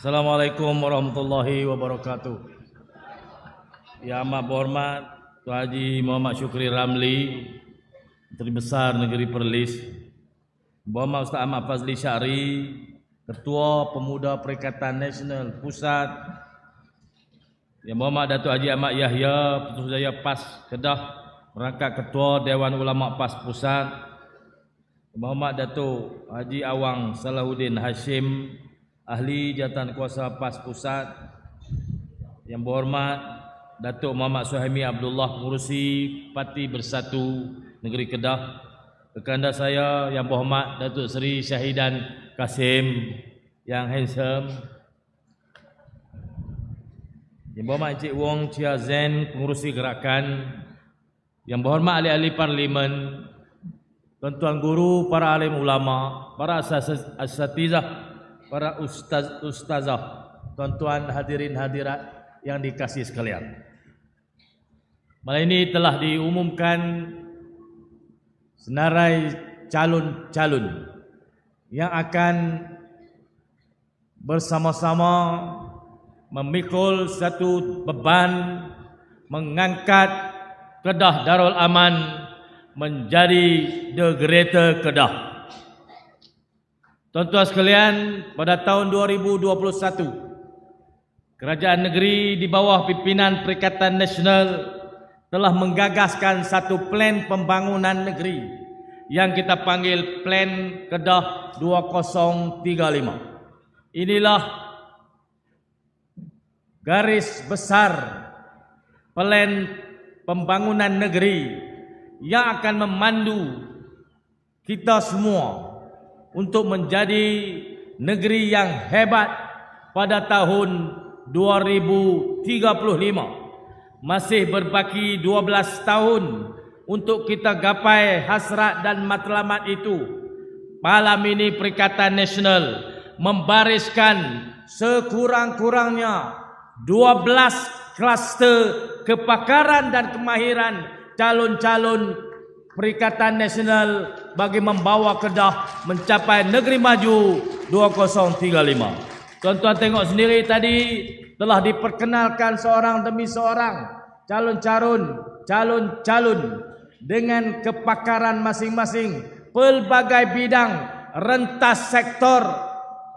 Assalamualaikum warahmatullahi wabarakatuh. Yang amat berhormat Tuan Haji Muhammad Syukri Ramli, Menteri Besar Negeri Perlis, Muhammad Ustaz Ahmad Fazli Syari, Ketua Pemuda Perikatan Nasional Pusat, Yang Muhammad Datuk Haji Ahmad Yahya, Putrajaya PAS Kedah, merangkap Ketua Dewan Ulama PAS Pusat, Muhammad Datuk Haji Awang Salahuddin Hashim, Ahli Jawatan Kuasa PAS Pusat, Yang berhormat Datuk Muhammad Suhaimi Abdullah, Pengurusi Parti Bersatu Negeri Kedah, rekan saya yang berhormat Datuk Seri Syahidan Kasim yang handsome, yang berhormat Encik Wong Chia Zen, Pengurusi Gerakan, yang berhormat ahli-ahli parlimen, tuan-tuan guru, para alim ulama, para asatizah, para ustazah, tuan-tuan hadirin hadirat yang dikasihi sekalian. Malam ini telah diumumkan senarai calon-calon yang akan bersama-sama memikul satu beban mengangkat Kedah Darul Aman menjadi The Greater Kedah. Tuan-tuan sekalian, pada tahun 2021, Kerajaan Negeri di bawah pimpinan Perikatan Nasional telah menggagaskan satu plan pembangunan negeri yang kita panggil Plan Kedah 2035. Inilah garis besar plan pembangunan negeri yang akan memandu kita semua untuk menjadi negeri yang hebat pada tahun 2035. Masih berbaki 12 tahun untuk kita gapai hasrat dan matlamat itu. Malam ini Perikatan Nasional membariskan sekurang-kurangnya 12 kluster kepakaran dan kemahiran calon-calon Perikatan Nasional bagi membawa Kedah mencapai negeri maju 2035. Tuan-tuan tengok sendiri tadi telah diperkenalkan seorang demi seorang calon-calon dengan kepakaran masing-masing, pelbagai bidang, rentas sektor,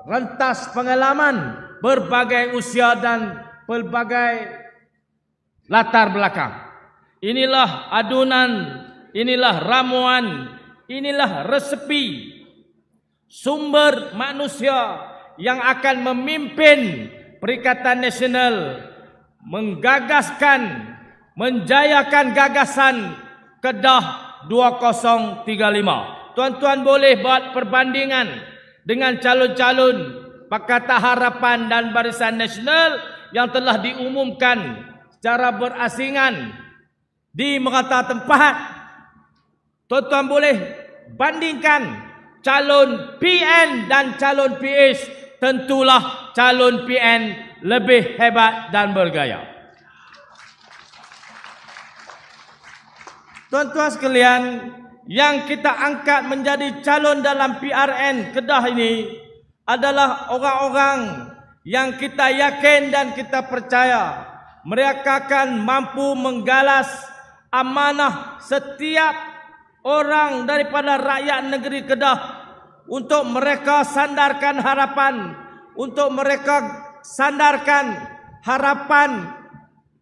rentas pengalaman, berbagai usia dan pelbagai latar belakang. Inilah adunan, inilah ramuan, inilah resepi sumber manusia yang akan memimpin Perikatan Nasional menggagaskan, menjayakan gagasan Kedah 2035. Tuan-tuan boleh buat perbandingan dengan calon-calon Pakatan Harapan dan Barisan Nasional yang telah diumumkan secara berasingan di merata tempat. Tuan-tuan boleh bandingkan calon PN dan calon PS. Tentulah calon PN lebih hebat dan bergaya. Tuan-tuan sekalian, yang kita angkat menjadi calon dalam PRN Kedah ini adalah orang-orang yang kita yakin dan kita percaya mereka akan mampu menggalas amanah setiap orang daripada rakyat negeri Kedah untuk mereka sandarkan harapan, untuk mereka sandarkan harapan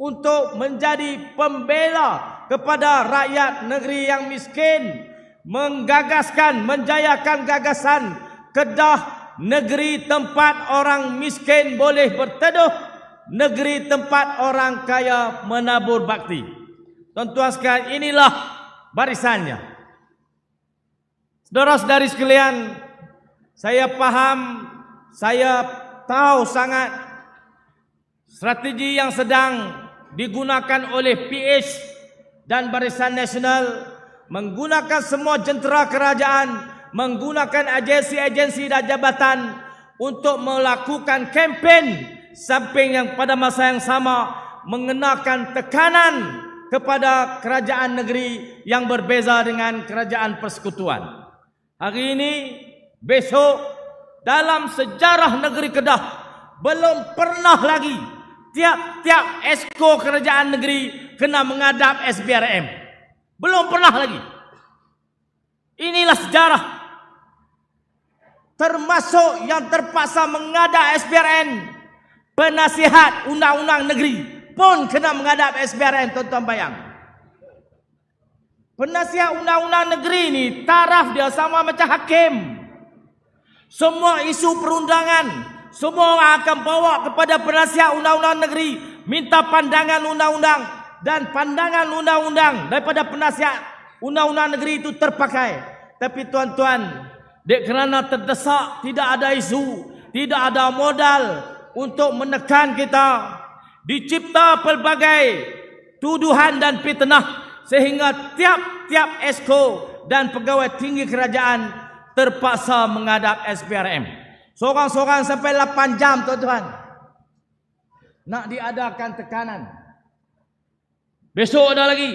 untuk menjadi pembela kepada rakyat negeri yang miskin, menggagaskan, menjayakan gagasan Kedah, negeri tempat orang miskin boleh berteduh, negeri tempat orang kaya menabur bakti. Tuan-tuan sekalian, inilah barisannya. Saudara-saudari sekalian, saya faham, saya tahu sangat strategi yang sedang digunakan oleh PH dan Barisan Nasional, menggunakan semua jentera kerajaan, menggunakan agensi-agensi dan jabatan untuk melakukan kempen, samping yang pada masa yang sama mengenakan tekanan kepada kerajaan negeri yang berbeza dengan kerajaan persekutuan. Hari ini, besok, dalam sejarah negeri Kedah belum pernah lagi tiap-tiap esko kerajaan negeri kena menghadap SPRM. Belum pernah lagi. Inilah sejarah. Termasuk yang terpaksa menghadap SPRM, penasihat undang-undang negeri pun kena menghadap SPRM, tuan-tuan bayang. Penasihat undang-undang negeri ni taraf dia sama macam hakim. Semua isu perundangan, semua orang akan bawa kepada penasihat undang-undang negeri, minta pandangan undang-undang, dan pandangan undang-undang daripada penasihat undang-undang negeri itu terpakai. Tapi tuan-tuan, dek kerana terdesak, tidak ada isu, tidak ada modal untuk menekan kita, dicipta pelbagai tuduhan dan fitnah sehingga tiap-tiap esko dan pegawai tinggi kerajaan terpaksa menghadap SPRM. Seorang-seorang sampai 8 jam, tuan-tuan. Nak diadakan tekanan. Besok ada lagi.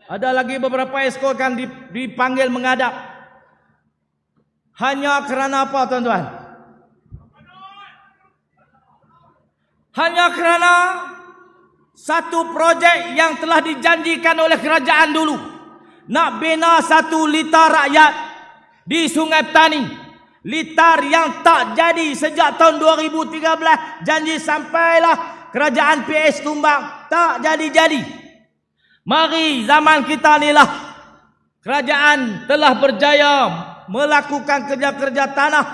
Ada lagi beberapa esko akan dipanggil menghadap. Hanya kerana apa, tuan-tuan? Hanya kerana satu projek yang telah dijanjikan oleh kerajaan dulu. Nak bina satu litar rakyat di Sungai Petani. Litar yang tak jadi sejak tahun 2013. Janji sampailah kerajaan PS tumbang. Tak jadi-jadi. Mari zaman kita ni lah. Kerajaan telah berjaya melakukan kerja-kerja tanah.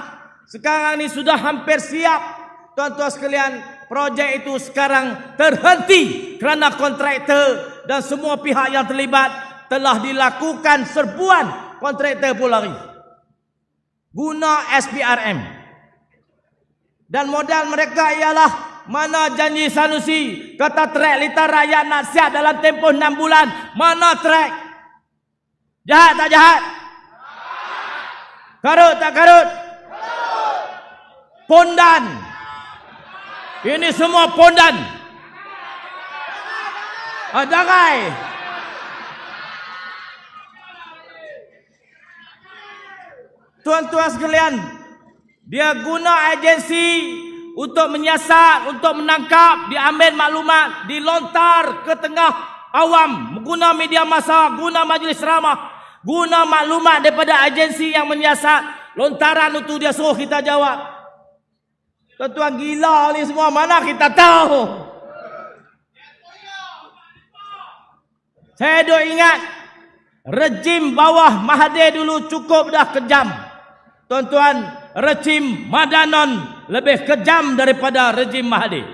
Sekarang ni sudah hampir siap. Tuan-tuan sekalian, projek itu sekarang terhenti kerana kontraktor dan semua pihak yang terlibat telah dilakukan serbuan kontraktor pun lari. Guna SPRM. Dan modal mereka ialah mana janji Sanusi kata trek litar rakyat nak siap dalam tempoh 6 bulan. Mana trek? Jahat tak jahat? Karut tak karut? Pondan. Ini semua pondan. Jangan. Tuan-tuan sekalian, dia guna agensi untuk menyiasat, untuk menangkap, diambil maklumat, dilontar ke tengah awam, guna media massa, guna majlis ceramah, guna maklumat daripada agensi yang menyiasat. Lontaran itu dia suruh kita jawab. Tuan-tuan gila ni semua, mana kita tahu. Saya duk ingat rejim bawah Mahathir dulu cukup dah kejam. Tuan-tuan, rejim Madanon lebih kejam daripada rejim Mahathir.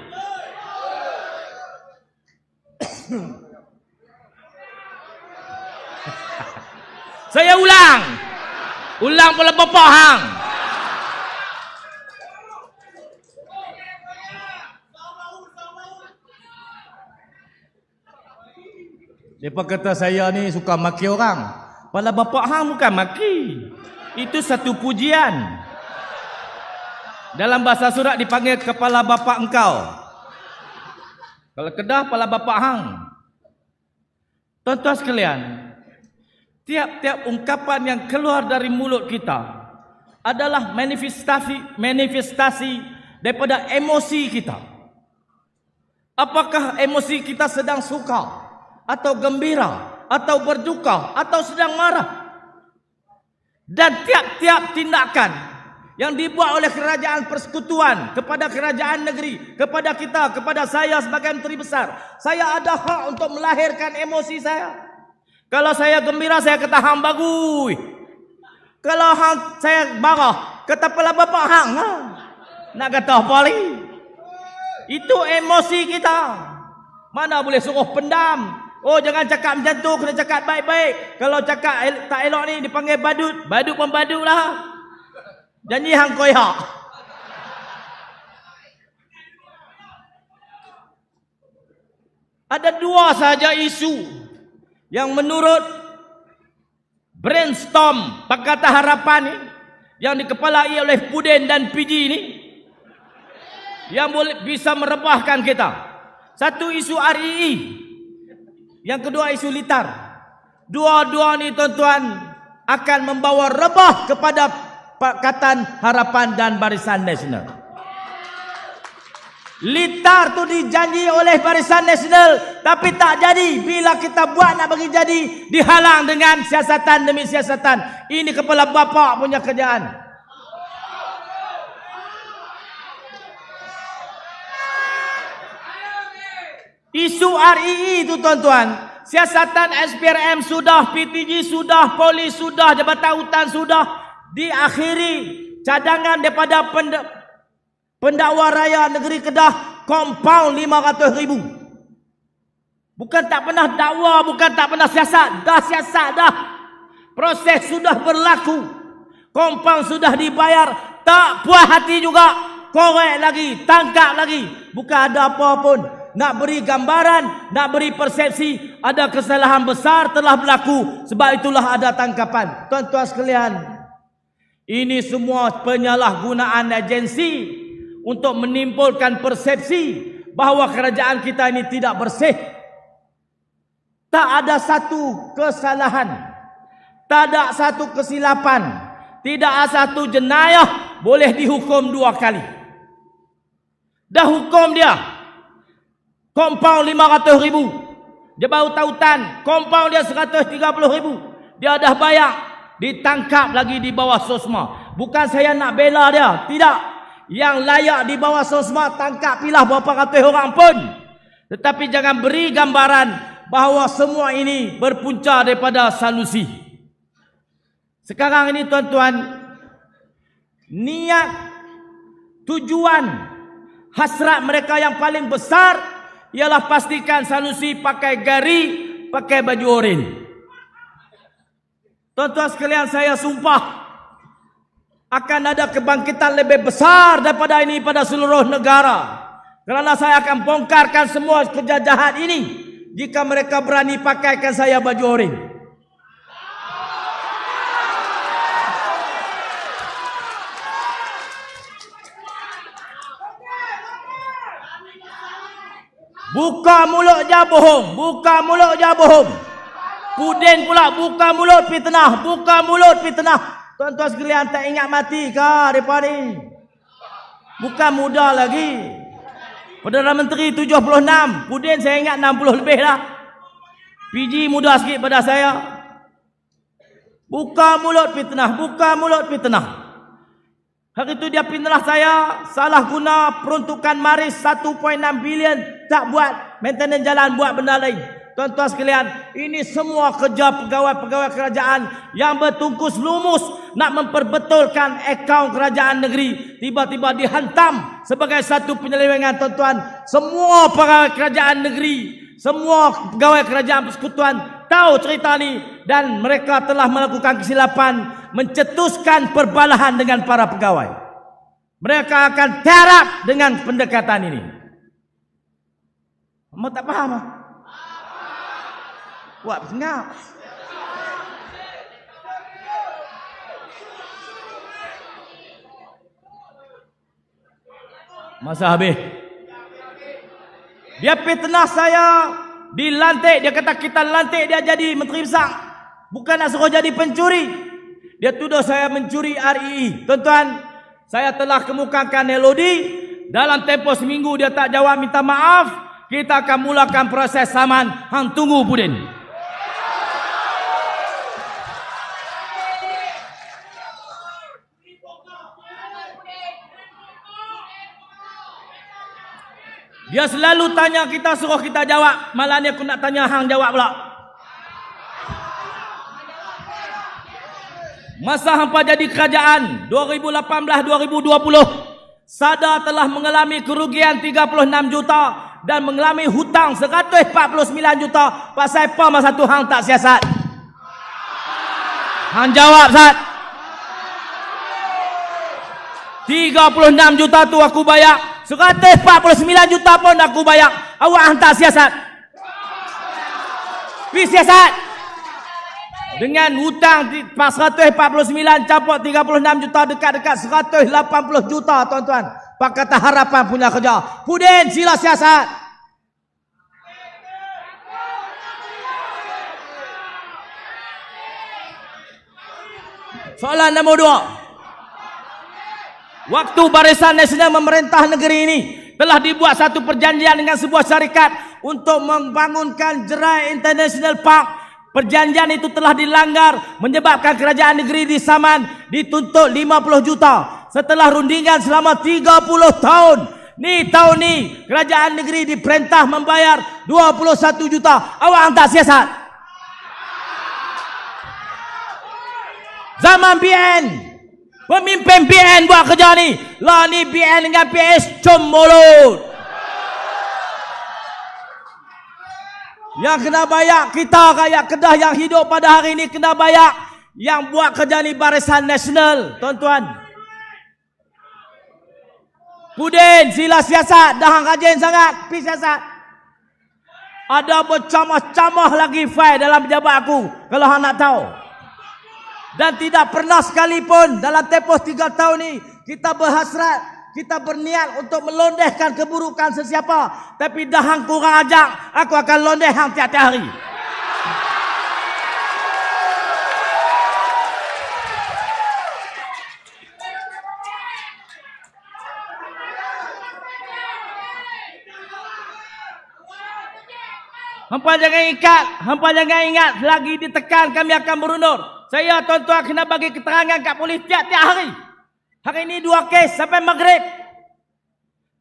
Saya ulang pula bapak hang. Depa kata saya ni suka maki orang. Pala bapak hang bukan maki. Itu satu pujian. Dalam bahasa surat dipanggil kepala bapak engkau. Kalau Kedah kepala bapak hang. Tuan-tuan sekalian, tiap-tiap ungkapan yang keluar dari mulut kita adalah manifestasi daripada emosi kita. Apakah emosi kita sedang suka atau gembira, atau berduka, atau sedang marah. Dan tiap-tiap tindakan yang dibuat oleh kerajaan persekutuan kepada kerajaan negeri, kepada kita, kepada saya sebagai menteri besar, saya ada hak untuk melahirkan emosi saya. Kalau saya gembira, saya kata hang bagus. Kalau hang saya marah, kata pala bapak hang. Nak kata apa lagi? Itu emosi kita. Mana boleh suruh pendam. Oh, jangan cakap macam tu, kena cakap baik-baik. Kalau cakap tak elok ni dipanggil badut. Badut pun badut lah. Janji hang koyak. Ada dua saja isu yang menurut brainstorm Pakatan Harapan ni, yang dikepalai oleh Pudin dan PG ni, yang boleh bisa merebahkan kita. Satu isu REE, yang kedua isu litar. Dua-dua ni tuan-tuan akan membawa rebah kepada Pakatan Harapan dan Barisan Nasional. Litar tu dijanji oleh Barisan Nasional, tapi tak jadi. Bila kita buat nak bagi jadi, dihalang dengan siasatan demi siasatan. Ini kepala bapa punya kerjaan. Isu RII itu tuan-tuan, siasatan SPRM sudah, PTG sudah, polis sudah, Jabatan Hutan sudah diakhiri. Cadangan daripada Pendakwa Raya Negeri Kedah, kompaun 500,000. Bukan tak pernah dakwa, bukan tak pernah siasat. Dah siasat dah. Proses sudah berlaku. Kompaun sudah dibayar. Tak puas hati juga. Korek lagi, tangkap lagi. Bukan ada apa pun. Nak beri gambaran, nak beri persepsi, ada kesalahan besar telah berlaku. Sebab itulah ada tangkapan. Tuan-tuan sekalian, ini semua penyalahgunaan agensi untuk menimbulkan persepsi bahawa kerajaan kita ini tidak bersih. Tak ada satu kesalahan, tak ada satu kesilapan, tidak ada satu jenayah boleh dihukum 2 kali. Dah hukum dia kompaun 500,000. Jabatan Hutan kompaun dia 130,000. Dia dah bayar, ditangkap lagi di bawah SOSMA. Bukan saya nak bela dia, tidak. Yang layak di bawah SOSMA tangkap pilah berapa ratus orang pun. Tetapi jangan beri gambaran bahawa semua ini berpunca daripada Sanusi. Sekarang ini tuan-tuan, niat, tujuan, hasrat mereka yang paling besar ialah pastikan Sanusi pakai gari, pakai baju oren. Tuan-tuan sekalian, saya sumpah akan ada kebangkitan lebih besar daripada ini pada seluruh negara. Kerana saya akan bongkarkan semua kerja jahat ini jika mereka berani pakaikan saya baju oren. Buka mulut je bohong, buka mulut je bohong. Pudin pula buka mulut fitnah, buka mulut fitnah. Tuan-tuan sekalian, tak ingat mati ke mereka ni? Bukan muda lagi. Perdana Menteri 76, Pudin saya ingat 60 lebih lah. PG muda sikit pada saya. Buka mulut fitnah, buka mulut fitnah. Hari itu dia fitnah saya, salah guna peruntukan maris 1.6 bilion, tak buat maintenance jalan, buat benda lain. Tuan-tuan sekalian, ini semua kerja pegawai-pegawai kerajaan yang bertungkus lumus nak memperbetulkan akaun kerajaan negeri. Tiba-tiba dihantam sebagai satu penyelewengan, tuan-tuan. Semua pegawai kerajaan negeri, semua pegawai kerajaan persekutuan tahu cerita ni dan mereka telah melakukan kesilapan mencetuskan perbalahan dengan para pegawai. Mereka akan terap dengan pendekatan ini. Kamu tak faham? Buat sengak. Masa habis. Dia fitnah saya, dilantik, dia kata kita lantik dia jadi menteri besar. Bukan nak suruh jadi pencuri. Dia tuduh saya mencuri RII. Tuan-tuan, saya telah kemukakan LOD. Dalam tempoh seminggu dia tak jawab minta maaf. Kita akan mulakan proses saman. Hang tunggu Pudin. Dia selalu tanya kita, suruh kita jawab. Malah ni aku nak tanya hang jawab pula. Masa hampa jadi kerajaan 2018-2020, SADA telah mengalami kerugian 36 juta dan mengalami hutang 149 juta. Pasal apa masa tu hang tak siasat? Hang jawab, Sat. 36 juta tu aku bayar. 149 juta pun aku bayar. Awak hantar siasat. Pergi siasat. Dengan hutang 449 campur 36 juta, dekat-dekat 180 juta, tuan-tuan. Pakatan Harapan punya kerja. Pudin, sila siasat. Soalan nombor 2. Waktu Barisan Nasional memerintah negeri ini, telah dibuat satu perjanjian dengan sebuah syarikat untuk membangunkan Jerai International Park. Perjanjian itu telah dilanggar menyebabkan kerajaan negeri di Saman dituntut 50 juta. Setelah rundingan selama 30 tahun. Ni tahun ni kerajaan negeri diperintah membayar 21 juta. Awak hantar siasat. Zaman BN. Pemimpin BN buat kerja ni. Lah ni BN dengan PS com mulut. Yang kena bayar kita rakyat Kedah yang hidup pada hari ini kena bayar. Yang buat kerja ni Barisan Nasional, tuan-tuan. Pudin sila siasat, dah rajin sangat pi siasat. Ada bercamah-camah lagi fail dalam pejabat aku kalau hang nak tahu. Dan tidak pernah sekalipun dalam tempoh 3 tahun ni kita berhasrat, kita berniat untuk melondehkan keburukan sesiapa. Tapi dah hang kurang ajak, aku akan londeh hang tiap-tiap hari. Hampa jangan ingat lagi ditekan kami akan berundur. Saya tuan-tuan kena bagi keterangan kat polis tiap-tiap hari. Hari ini 2 kes sampai maghrib.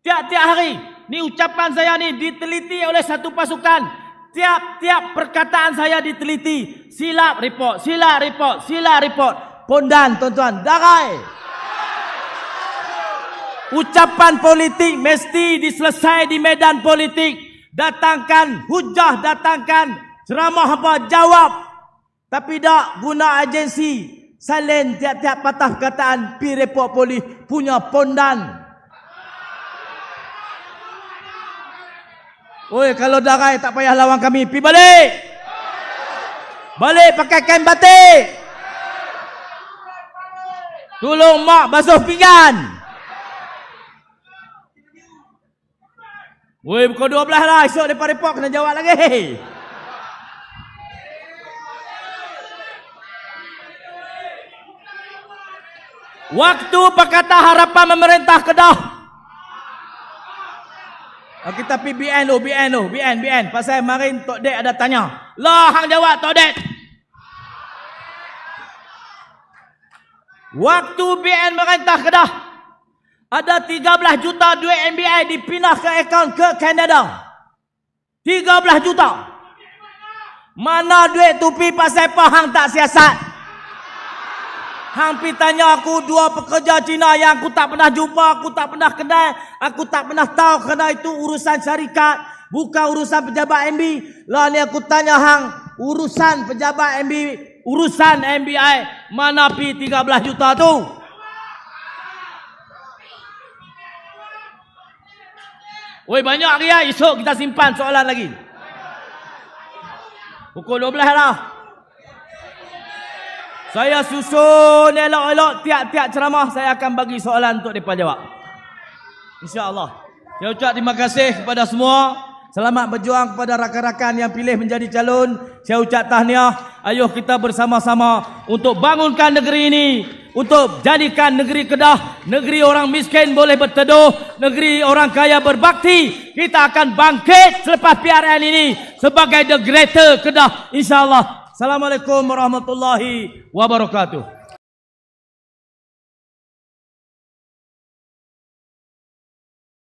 Tiap-tiap hari. Ni ucapan saya ni diteliti oleh satu pasukan. Tiap-tiap perkataan saya diteliti. Silap report, silap report, silap report. Pondan tuan-tuan, darai. Ucapan politik mesti diselesai di medan politik. Datangkan hujah, datangkan ceramah apa, jawab. Tapi tak guna agensi. Salin tiap-tiap patah perkataan pi report polis punya pondan. Oi, kalau darai tak payah lawan kami, pi balik. Balik pakai kain batik. Tolong mak basuh pinggan. Oi, pukul 12 lah, esok depan report kena jawab lagi. Waktu Pakatan Harapan memerintah Kedah. Kita pergi BN. Pasal marin Tok Dek ada tanya. Lah, hang jawab Tok Dek. Waktu BN memerintah Kedah, ada 13 juta duit NBI dipindah ke akaun ke Kanada. 13 juta. Mana duit tu pi pasal apa hang tak siasat? Hang pi tanya aku 2 pekerja Cina yang aku tak pernah jumpa, aku tak pernah kenal, aku tak pernah tahu kerana itu urusan syarikat, bukan urusan pejabat MB. Lah ni aku tanya hang, urusan pejabat MB, urusan MBI, mana pi 13 juta tu? Oi, banyak dia, esok kita simpan soalan lagi. Pukul 12 lah. Saya susun elok-elok tiap-tiap ceramah saya akan bagi soalan untuk mereka jawab. InsyaAllah. Saya ucap terima kasih kepada semua. Selamat berjuang kepada rakan-rakan yang pilih menjadi calon. Saya ucap tahniah. Ayuh kita bersama-sama untuk bangunkan negeri ini. Untuk jadikan negeri Kedah negeri orang miskin boleh berteduh, negeri orang kaya berbakti. Kita akan bangkit selepas PRN ini sebagai the greater Kedah, insyaAllah. Assalamualaikum warahmatullahi wabarakatuh.